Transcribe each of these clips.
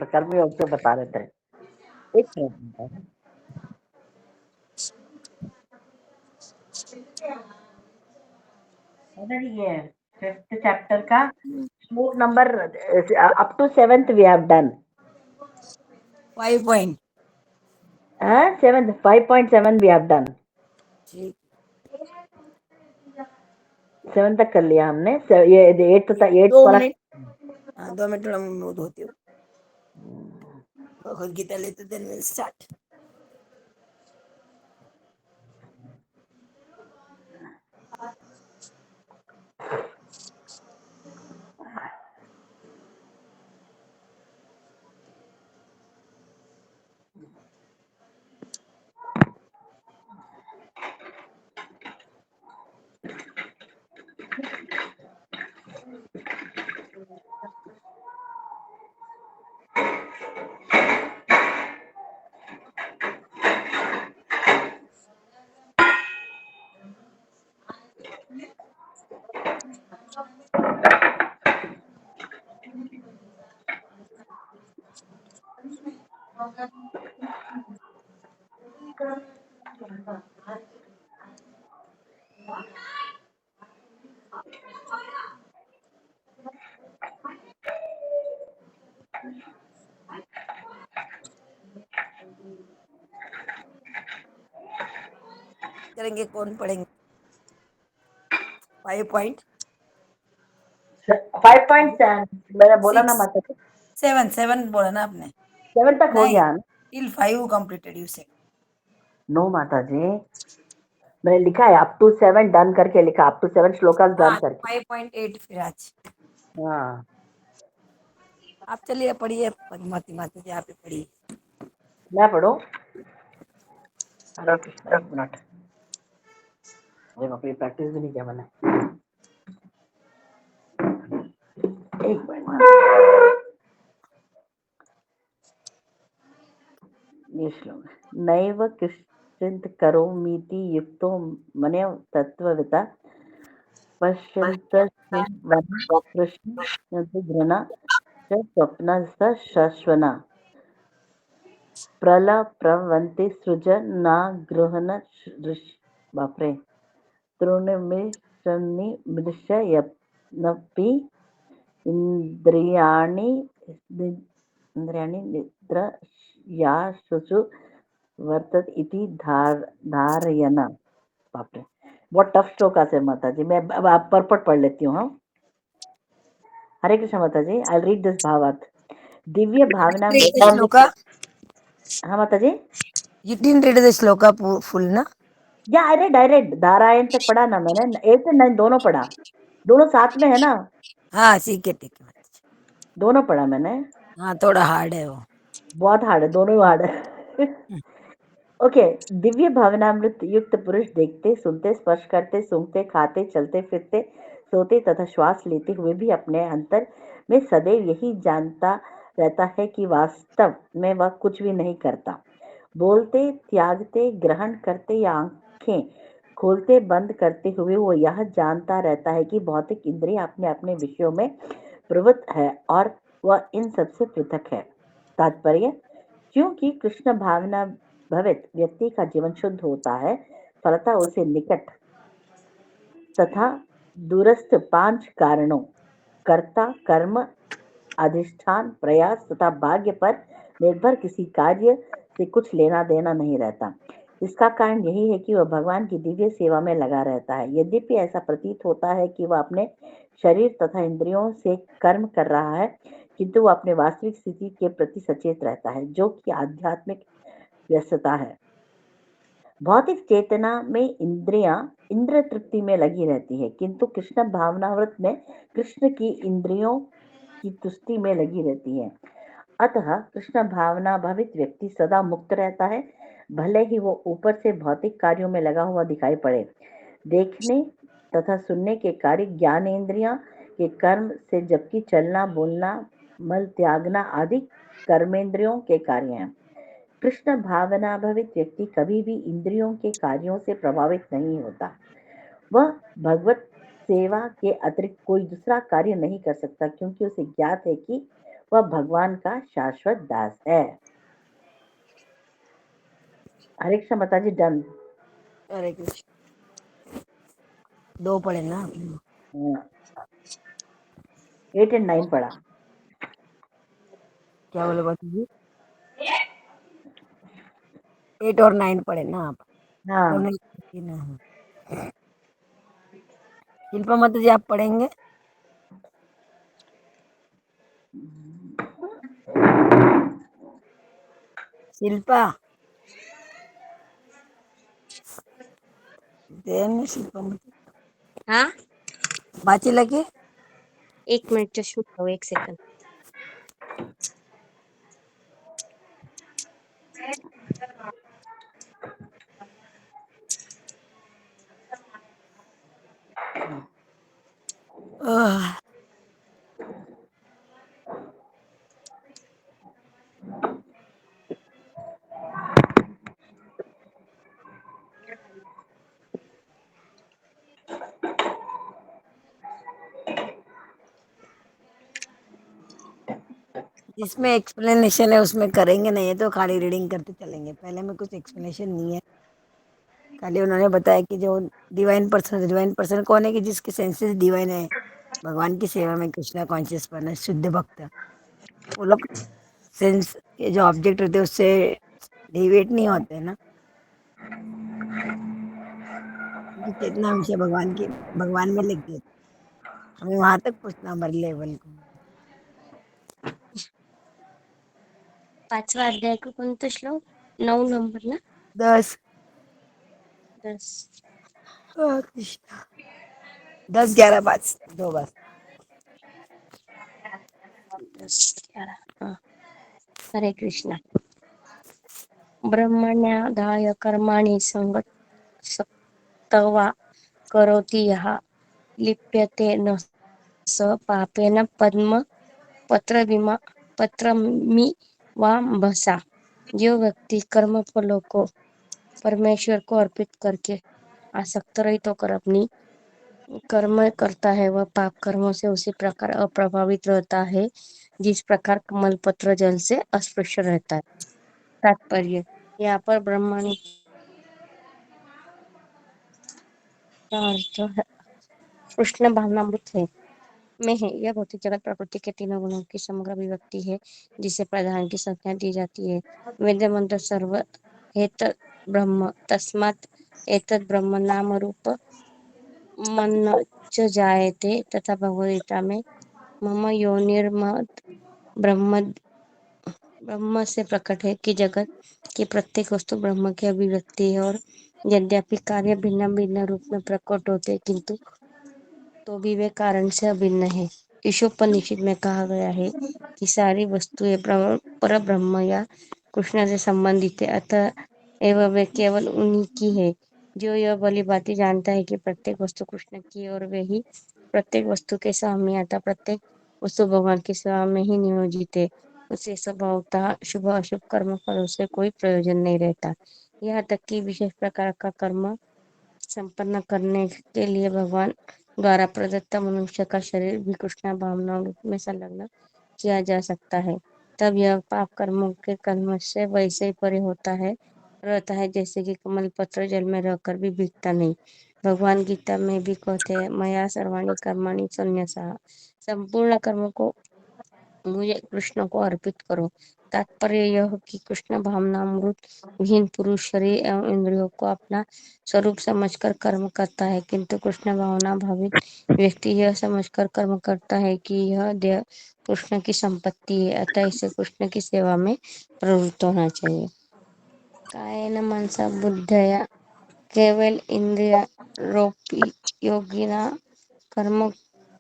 प्रकर्म योग से बता रहे थे। एक मिनट ये 5th चैप्टर का श्लोक number up to 7th we have done 5 point 7th 5.7 we have done ठीक 7 तक कर लिया हमने। ये 8 था 8 2 वाला मिनट। हाँ 2 मिनट थोड़ा मूड होती हूँ। भगवद गीता लेते देन विल स्टार्ट। करेंगे कौन पढ़ेंगे? 5 पॉइंट 5.7 मैंने बोला ना माता जी 7 बोला ना आपने? 7 तक हो गया ना। टिल 5 कंप्लीटेड यू से। नो माता जी मैंने लिखा है अप टू 7 डन करके लिखा अप टू 7 श्लोका डन करके 5.8 फिर आज। हाँ आप चलिए पढ़िए पद्मावती माता जी, आप ही पढ़िए। मैं पढ़ूं? एक मिनट देखो प्रैक्टिस भी नहीं किया मैंने। एक मिनट ये श्लोक नैव किश्चित् करोमीति युक्तो मन्यः तत्त्वविता पश्यन्तस्मिन् च स्वप्नस्तशश्वना प्रलप्रवन्ति सृजनागृहन् बापरे तृणमिषन्निमृश्यनपि इन्द्रियाणि निद्रयाशुषु वर्तत इति धारयन। बापरे बहुत टफ श्लोका से माता जी। मैं अब परपट पढ़ लेती हूँ। हरे कृष्ण माता जी आई रीड दिस भावार्थ। दिव्य भावना हाँ माता जी You didn't read the shloka full ना? या आई रेड नारायण तक पढ़ा ना मैंने 8 और 9 दोनों पढ़ा। दोनों साथ में है ना? हाँ ठीक है दोनों पढ़ा मैंने। हाँ थोड़ा हार्ड है वो। बहुत हार्ड है दोनों ही हार्ड है। ओके दिव्य भावनामृत युक्त पुरुष देखते सुनते स्पर्श करते सूंघते खाते चलते फिरते सोते तथा श्वास लेते हुए भी अपने अंतर में सदैव यही जानता रहता है कि वास्तव में वह कुछ भी नहीं करता। बोलते त्यागते ग्रहण करते या आंखें खोलते बंद करते हुए वो यह जानता रहता है कि भौतिक इंद्रिय अपने अपने विषयों में प्रवृत्त है और वह इन सबसे पृथक है। तात्पर्य क्योंकि कृष्ण भावना भवित व्यक्ति का जीवन शुद्ध होता है फलतः उसे निकट तथा दूरस्थ 5 कारणों कर्ता कर्म अधिष्ठान प्रयास तथा भाग्य पर निर्भर किसी कार्य से कुछ लेना देना नहीं रहता। इसका कारण यही है कि वह भगवान की दिव्य सेवा में लगा रहता है। यद्यपि ऐसा प्रतीत होता है कि वह अपने शरीर तथा इंद्रियों से कर्म कर रहा है किंतु वह अपने वास्तविक स्थिति के प्रति सचेत रहता है जो कि आध्यात्मिक व्यस्तता है। भौतिक चेतना में इंद्रियां इंद्र तृप्ति में लगी रहती है किंतु कृष्ण भावनाव्रत में कृष्ण की इंद्रियों की तुष्टि में लगी रहती है। अतः कृष्ण भावना भावित व्यक्ति सदा मुक्त रहता है भले ही वो ऊपर से भौतिक कार्यों में लगा हुआ दिखाई पड़े। देखने तथा सुनने के कार्य ज्ञानेंद्रियां के कर्म से जबकि चलना बोलना मल त्यागना आदि कर्मेंद्रियों के कार्य हैं। कृष्ण भावना भवित व्यक्ति कभी भी इंद्रियों के कार्यों से प्रभावित नहीं होता। वह भगवत सेवा के अतिरिक्त कोई दूसरा कार्य नहीं कर सकता क्योंकि उसे ज्ञात है कि वह भगवान का शाश्वत दास है। हरे कृष्ण माताजी डन। हरे कृष्ण। 2 पढ़े ना? 8 and 9 पढ़ा। क्या बोले बाबू जी? 8 और 9 पढ़े ना आप? हाँ। दोनों ही ना? शिल्पा माता जी आप पढ़ेंगे? शिल्पा देन शिल्पा माता हाँ, बाची लगी 1 मिनिट चष्मा लावू, 1 सेकंद. जिसमें एक्सप्लेनेशन है उसमें करेंगे, नहीं है तो खाली रीडिंग करते चलेंगे। पहले में कुछ एक्सप्लेनेशन नहीं है, खाली उन्होंने बताया कि जो डिवाइन पर्सन कौन है कि जिसके सेंसेस डिवाइन है, भगवान की सेवा में कृष्णा कॉन्शियस बना शुद्ध भक्त, वो लोग सेंस के जो ऑब्जेक्ट होते हैं उससे डिविएट नहीं होते ना, क्योंकि चेतना हमेशा भगवान में लिखती है। हमें वहां तक पूछना हमारे लेवल को। 5वा अध्याय का कोणता श्लोक? 9 नंबर ना? 10 10. कृष्णा 10 11 5 2 बस। 10, 11. हाँ. हरे कृष्णा. ब्रह्मण्यादाय कर्माणि सक्त्वा करोति यः लिप्यते न स पापेन पत्रमिवाम्भसा. जो व्यक्ति कर्म फलों को परमेश्वर को अर्पित करके आसक्त रहित होकर अपनी कर्म करता है, वह पाप कर्मों से उसी प्रकार अप्रभावित रहता है जिस प्रकार कमल पत्र जल से अस्पृश्य रहता है. तात्पर्य: यहाँ पर ब्रह्मांड का अर्थ कृष्ण भावनामृत है में है. यह भौतिक जगत प्रकृति के तीनों गुणों की समग्र अभिव्यक्ति है जिसे प्रधान की संज्ञा दी जाती है. वेद मंत्र सर्व एतत् ब्रह्म तस्मात् एतत् ब्रह्म नाम रूप मन च जायते तथा भगवद्गीता में मम योनिर्मद ब्रह्म ब्रह्म से प्रकट है कि जगत की प्रत्येक वस्तु ब्रह्म की अभिव्यक्ति है और यद्यपि कार्य भिन्न भिन्न रूप में प्रकट होते किंतु तो भी वे कारण से अभिन्न है. ईशोपनिषद में कहा गया है कि सारी वस्तुएं पर ब्रह्म या कृष्ण से संबंधित है, अतः एवं वे केवल उन्हीं की है. जो यह भली भांति जानता है कि प्रत्येक वस्तु कृष्ण की और वे ही प्रत्येक वस्तु के स्वामी अतः प्रत्येक वस्तु भगवान की सेवा में ही नियोजित है, उसे स्वभावतः शुभ अशुभ कर्म फलों से कोई प्रयोजन नहीं रहता. यहाँ तक कि विशेष प्रकार का कर्म संपन्न करने के लिए भगवान द्वारा प्रदत्त मनुष्य का शरीर भी कृष्ण भावना रूप में संलग्न किया जा सकता है. तब यह पाप कर्मों के कर्म से वैसे ही परे होता है रहता है जैसे कि कमल पत्र जल में रहकर भी भीगता नहीं. भगवान गीता में भी कहते हैं, मया सर्वाणि कर्माणि संन्यासः, संपूर्ण कर्मों को मुझे कृष्ण को अर्पित करो. तात्पर्य यह कि कृष्ण भावनामृत विहीन पुरुष शरीर एवं इंद्रियों को अपना स्वरूप समझकर कर्म करता है, किंतु कृष्ण भावना भावित व्यक्ति यह समझकर कर्म करता है कि यह देह कृष्ण की संपत्ति है, अतः इसे कृष्ण की सेवा में प्रवृत्त होना चाहिए. कायेन मनसा बुद्धया केवल इंद्रियारोपी योगिना कर्म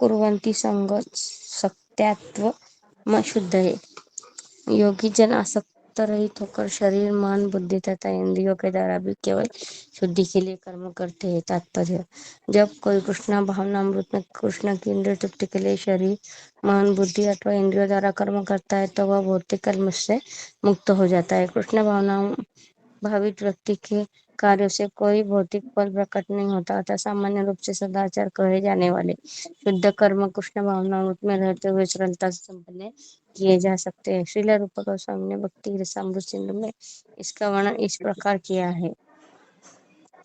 कुर्वन्ति संग सत्यात्व शुद्ध है. योगी जन आसक्त रहित होकर शरीर मन बुद्धि तथा इंद्रियों के द्वारा भी केवल शुद्धि के लिए कर्म करते हैं. तात्पर्य: जब कोई कृष्ण भावनामृत में कृष्ण की इंद्रिय तृप्ति के लिए शरीर मन बुद्धि अथवा इंद्रियों द्वारा कर्म करता है तो वह भौतिक कर्म से मुक्त हो जाता है. कृष्ण भावना भावित व्यक्ति के कार्यों से कोई भौतिक फल प्रकट नहीं होता, अतः सामान्य रूप से सदाचार कहे जाने वाले शुद्ध कर्म कृष्ण भावनामृत में रहते हुए सरलता से संपन्न किए जा सकते हैं। श्रील रूप गोस्वामी ने भक्ति रसामृत सिंधु में इसका वर्णन इस प्रकार किया है।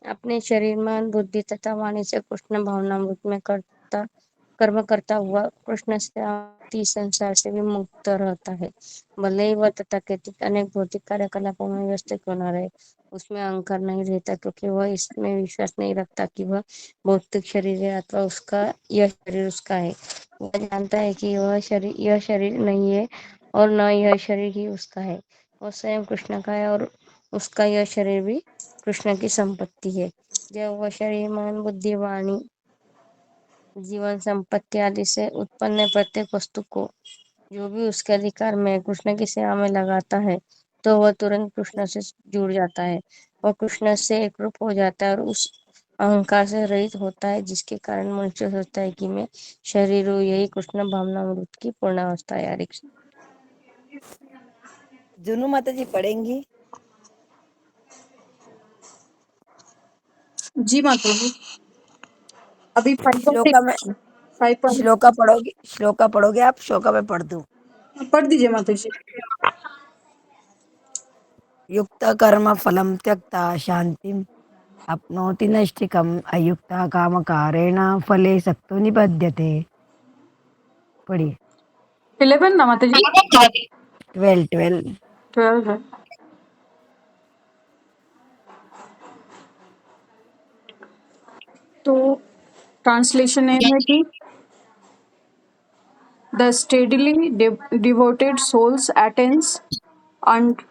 अपने शरीर, मन, बुद्धि तथा वाणी से कृष्ण भावनामृत में कर्म करता हुआ कृष्ण से आती संसार से भी मुक्त रहता है। भले ही वह तथाकथित अनेक भौतिक कार्यकलापों में व्यस्त क्यों न रहे, उसमें अहंकार नहीं रहता, क्योंकि वह इसमें विश्वास नहीं रखता कि वह भौतिक शरीर है अथवा यह शरीर उसका है। वह जानता है कि यह शरीर नहीं है और न यह शरीर ही उसका है। वह स्वयं कृष्ण का है और उसका यह शरीर भी कृष्ण की संपत्ति है। जब वह शरीर, मन, बुद्धि, वाणी, जीवन, संपत्ति आदि से उत्पन्न प्रत्येक वस्तु को, जो भी उसके अधिकार में कृष्ण की सेवा में लगाता है, तो वह तुरंत कृष्ण से जुड़ जाता है। वह कृष्ण से एकरूप हो जाता है और उस अहंकार से रहित होता है, जिसके कारण मनुष्य सोचता है कि मैं शरीर हूँ। यही कृष्ण भावनामृत की पूर्णावस्था है। हरे कृष्ण। जुनू माता जी पढ़ेंगी। जी माता जी, अभी श्लोका में 5 श्लोका पढ़ोगे आप? श्लोका में पढ़ दूं। पढ़ दीजिए माता जी। युक्त कर्म फलम त्यक्ता शांतिम अपनोति नैष्ठिकम् अयुक्ता कामकारेण फले सक्तो निबध्यते। पढ़िए। 11 ना माता जी? 12 12 है। तो ट्रांसलेशन है कि the steadily devoted souls attains and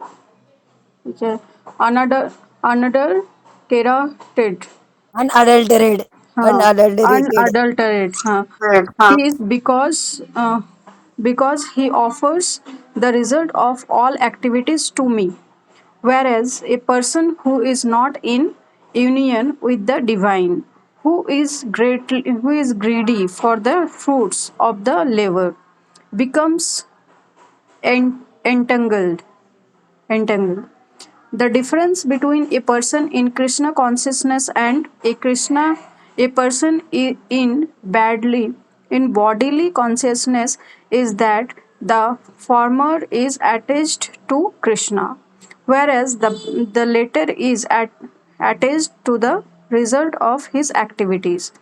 another unadulterated unadulterated हाँ, अनअडल्टरेटेड unadulterated हाँ, is because he offers the result of all activities to me, whereas a person who is not in union with the divine, who is greedy for the fruits of the labor, becomes entangled. The difference between a person in Krishna consciousness and a person in bodily consciousness is that the former is attached to Krishna, whereas the latter is attached to the result of his activities.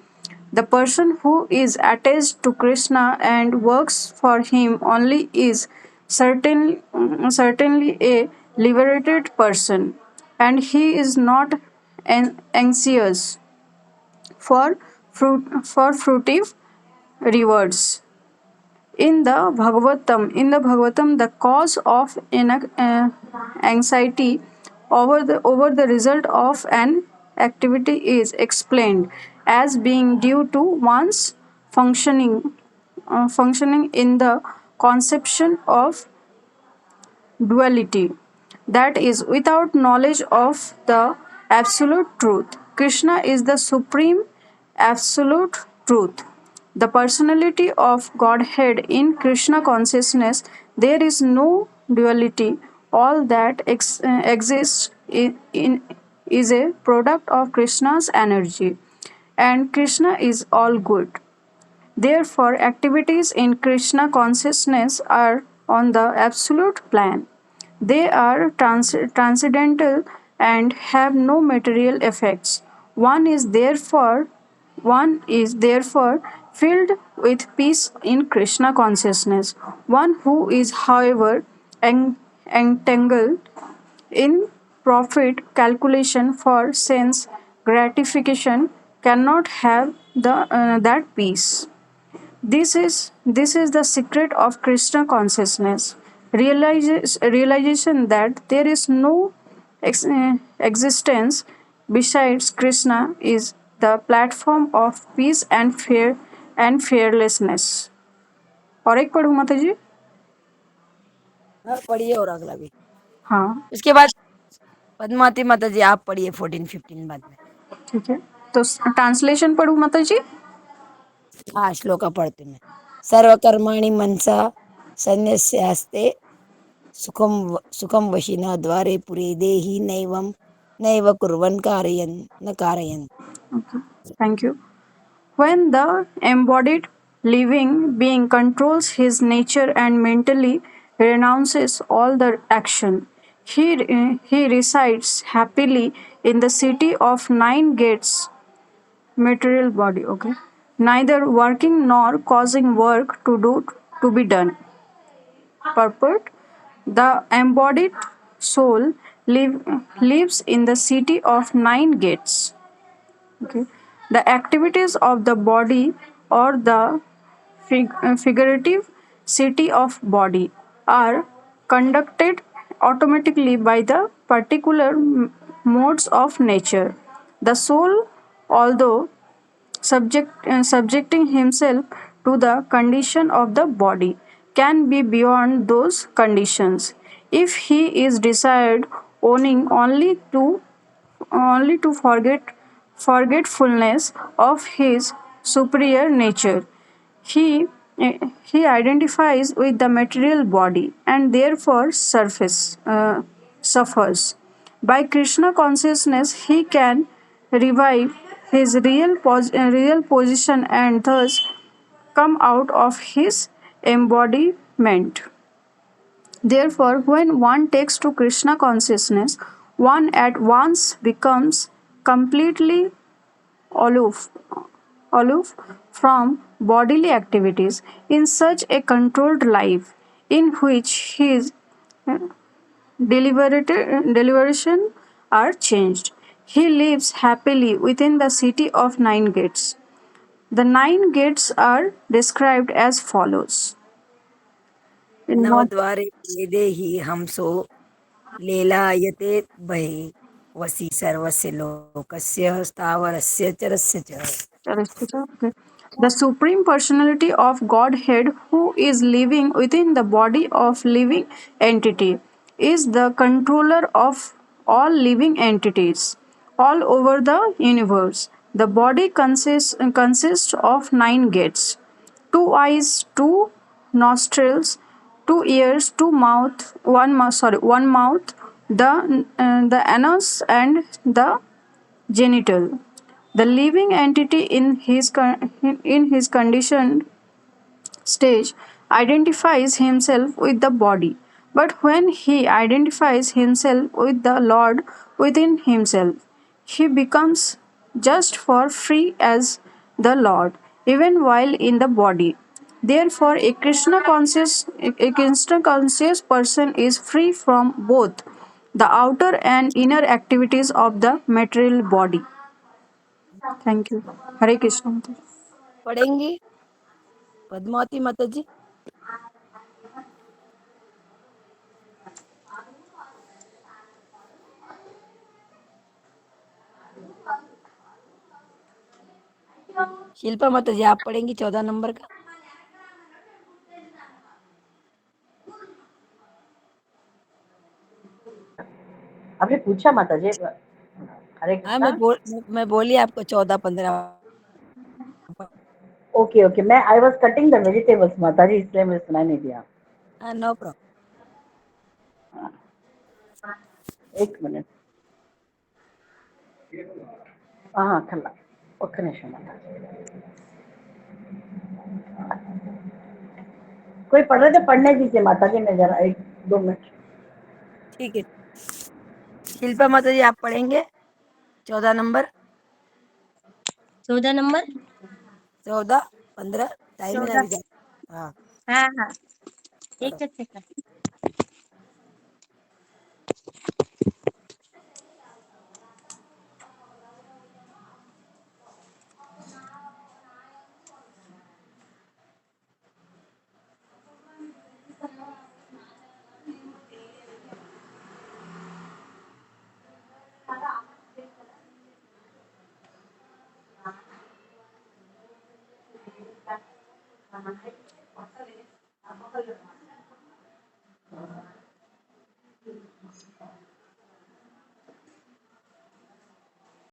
The person who is attached to Krishna and works for him only is certainly a liberated person, and he is not anxious for fruitive rewards. In the Bhagavatam, the cause of anxiety over the result of an activity is explained as being due to one's functioning in the conception of duality, that is, without knowledge of the absolute truth. Krishna is the supreme absolute truth. The personality of Godhead in Krishna consciousness, there is no duality. All that exists is a product of Krishna's energy, and Krishna is all good. Therefore, activities in Krishna consciousness are on the absolute plane. They are transcendental and have no material effects. One is therefore filled with peace in Krishna consciousness. One who is, however, entangled in profit calculation for sense gratification cannot have that peace. This is the secret of Krishna consciousness. Realization that there is no existence besides Krishna is the platform of peace and fearlessness. और एक पढ़ूं माता जी? हाँ, पढ़िए और अगला भी। हाँ, उसके बाद पद्मावती माता जी आप पढ़िए 14-15 बाद में। ठीक है। तो ट्रांसलेशन पढ़ूं माता जी? हाँ, श्लोका पढ़ती मैं। सर्वकर्माणि मनसा सन्न्यस्यास्ते सुखम वशिना द्वारे पुरे देहि नैव कुर्वन् कारयन् न कारयन्। Okay, thank you. When the embodied living being controls his nature and mentally renounces all the action. He resides happily in the city of nine gates, material body, okay? Neither working nor causing work to be done. Purport: the embodied soul lives in the city of nine gates. Okay. The activities of the body or the figurative city of body are conducted automatically by the particular modes of nature. The soul, although subjecting himself to the condition of the body, can be beyond those conditions if he is desired owning only to forgetfulness of his superior nature. He, he identifies with the material body and therefore suffers. By Krishna consciousness, he can revive his real position and thus come out of his embodiment. Therefore, when one takes to Krishna consciousness, one at once becomes completely aloof, aloof from bodily activities in such a controlled life in which his deliberation are changed. He lives happily within the city of nine gates. The nine gates are described as follows. In one, नवद्वारे वेदे हि हमसो लेलायते बहि वसी सर्वस्य लोकस्य स्थावरस्य चरस्य च. okay. The Supreme Personality of Godhead, who is living within the body of living entity, is the controller of all living entities all over the universe. The body consists of nine gates: two eyes, two nostrils, two ears, one mouth, the anus, and the genital. The living entity in his conditioned stage identifies himself with the body, but when he identifies himself with the Lord within himself, he becomes just for free as the Lord, even while in the body. Therefore, a Krishna conscious person is free from both the outer and inner activities of the material body. Thank you. Hare Krishna. Mataji. पढ़ेंगी Padmavati माता जी. शिल्पा माता जी आप पढ़ेंगी 14 number का. आपने पूछा माता जी? हरे हाँ कृष्णा. मैं बोली आपको 14-15. ओके ओके, मैं I was cutting the vegetables माता जी, इसलिए मुझे सुनाई नहीं दिया. हाँ नो प्रॉब्लम. एक मिनट. हाँ खल्ला ఒక్క నిమిషం माता. कोई पढ़ रहे थे, पढ़ने दीजिए माता जी, मैं जरा 1-2 मिनट. ठीक है. शिल्पा माता जी आप पढ़ेंगे 14 नंबर. 14 नंबर. 14-15 टाइम है ना 14. अभी जा. हाँ हाँ हाँ, पढ़ो. एक सेकंड.